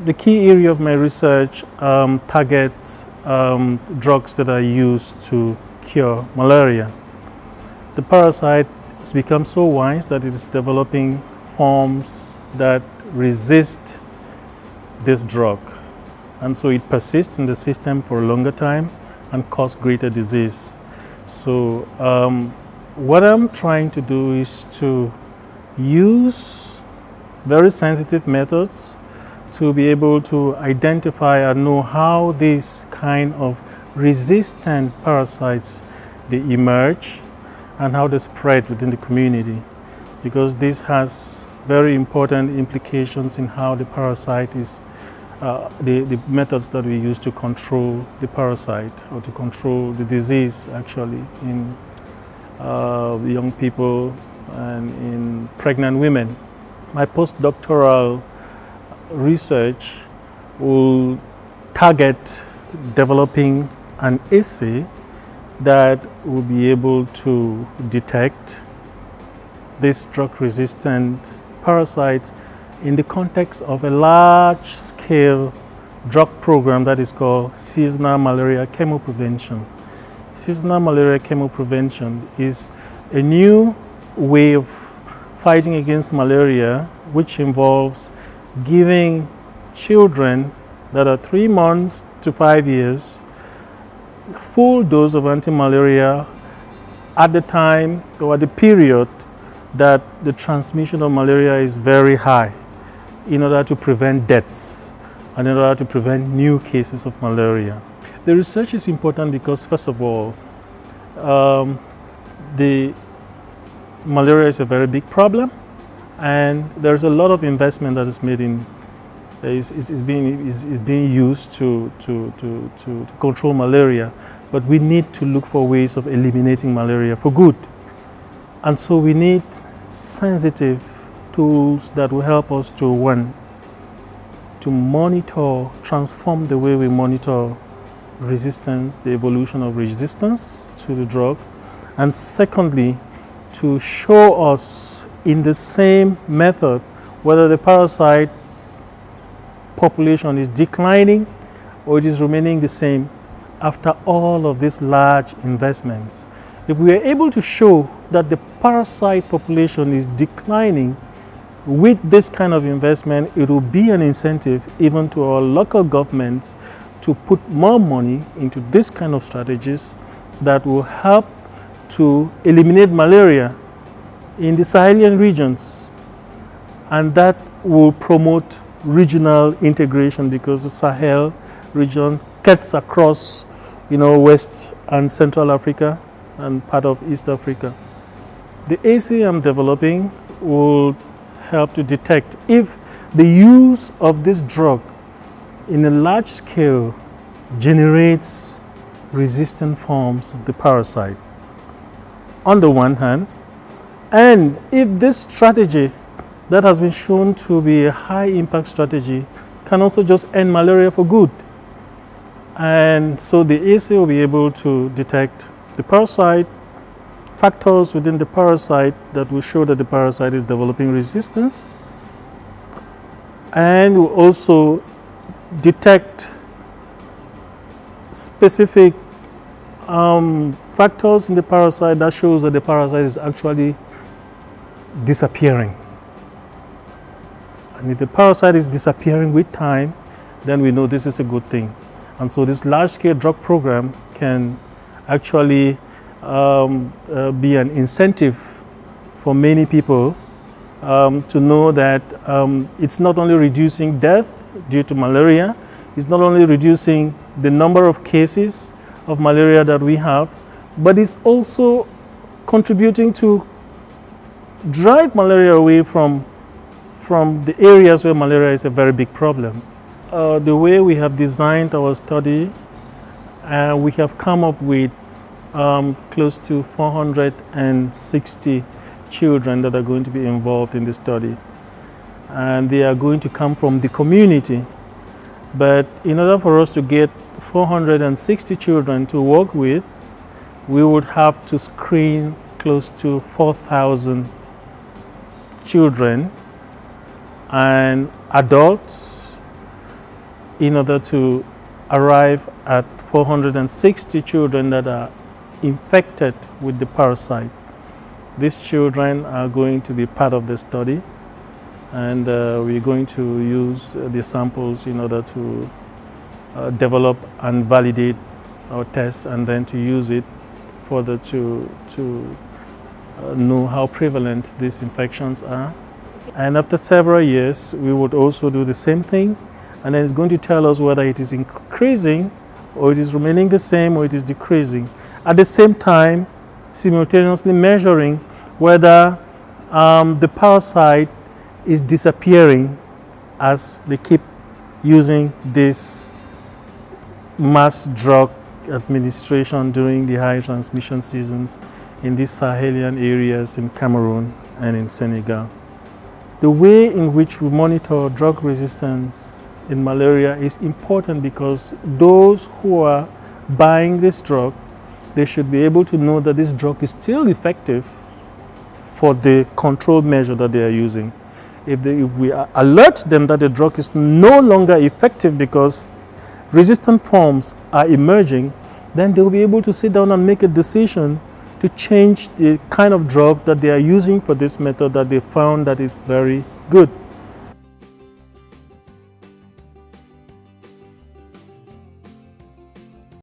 The key area of my research targets drugs that are used to cure malaria. The parasite has become so wise that it is developing forms that resist this drug, and so it persists in the system for a longer time and cause greater disease. So what I'm trying to do is to use very sensitive methods to be able to identify and know how these kind of resistant parasites they emerge and how they spread within the community, because this has very important implications in how the parasite is the methods that we use to control the parasite or to control the disease actually in young people and in pregnant women. My postdoctoral research will target developing an assay that will be able to detect this drug-resistant parasite in the context of a large-scale drug program that is called seasonal malaria chemoprevention. Seasonal malaria chemoprevention is a new way of fighting against malaria, which involves giving children that are 3 months to 5 years full dose of anti-malaria at the time or at the period that the transmission of malaria is very high, in order to prevent deaths and in order to prevent new cases of malaria. The research is important because, first of all, the malaria is a very big problem, and there's a lot of investment that is made in is being used to control malaria, but we need to look for ways of eliminating malaria for good. And so we need sensitive tools that will help us to, one, to monitor, transform the way we monitor resistance, the evolution of resistance to the drug, and secondly, to show us in the same method whether the parasite population is declining or it is remaining the same after all of these large investments. If we are able to show that the parasite population is declining with this kind of investment, it will be an incentive even to our local governments to put more money into this kind of strategies that will help to eliminate malaria in the Sahelian regions, and that will promote regional integration, because the Sahel region cuts across, West and Central Africa and part of East Africa. The assay I'm developing will help to detect if the use of this drug in a large scale generates resistant forms of the parasite, on the one hand, and if this strategy that has been shown to be a high impact strategy can also just end malaria for good. And so the assay will be able to detect the parasite, factors within the parasite that will show that the parasite is developing resistance, and will also detect specific factors in the parasite that shows that the parasite is actually disappearing. And if the parasite is disappearing with time, then we know this is a good thing. And so this large-scale drug program can actually be an incentive for many people to know that it's not only reducing death due to malaria, it's not only reducing the number of cases of malaria that we have, but it's also contributing to drive malaria away from the areas where malaria is a very big problem. The way we have designed our study, we have come up with close to 460 children that are going to be involved in the study. And they are going to come from the community. But in order for us to get 460 children to work with, we would have to screen close to 4,000 children and adults in order to arrive at 460 children that are infected with the parasite. These children are going to be part of the study, and we're going to use the samples in order to develop and validate our test, and then to use it further to know how prevalent these infections are. And after several years, we would also do the same thing, and then it's going to tell us whether it is increasing, or it is remaining the same, or it is decreasing. At the same time, simultaneously measuring whether the parasite is disappearing as they keep using this mass drug administration during the high transmission seasons in these Sahelian areas in Cameroon and in Senegal. The way in which we monitor drug resistance in malaria is important, because those who are buying this drug, they should be able to know that this drug is still effective for the control measure that they are using. If we alert them that the drug is no longer effective because resistant forms are emerging, then they will be able to sit down and make a decision to change the kind of drug that they are using for this method that they found that is very good.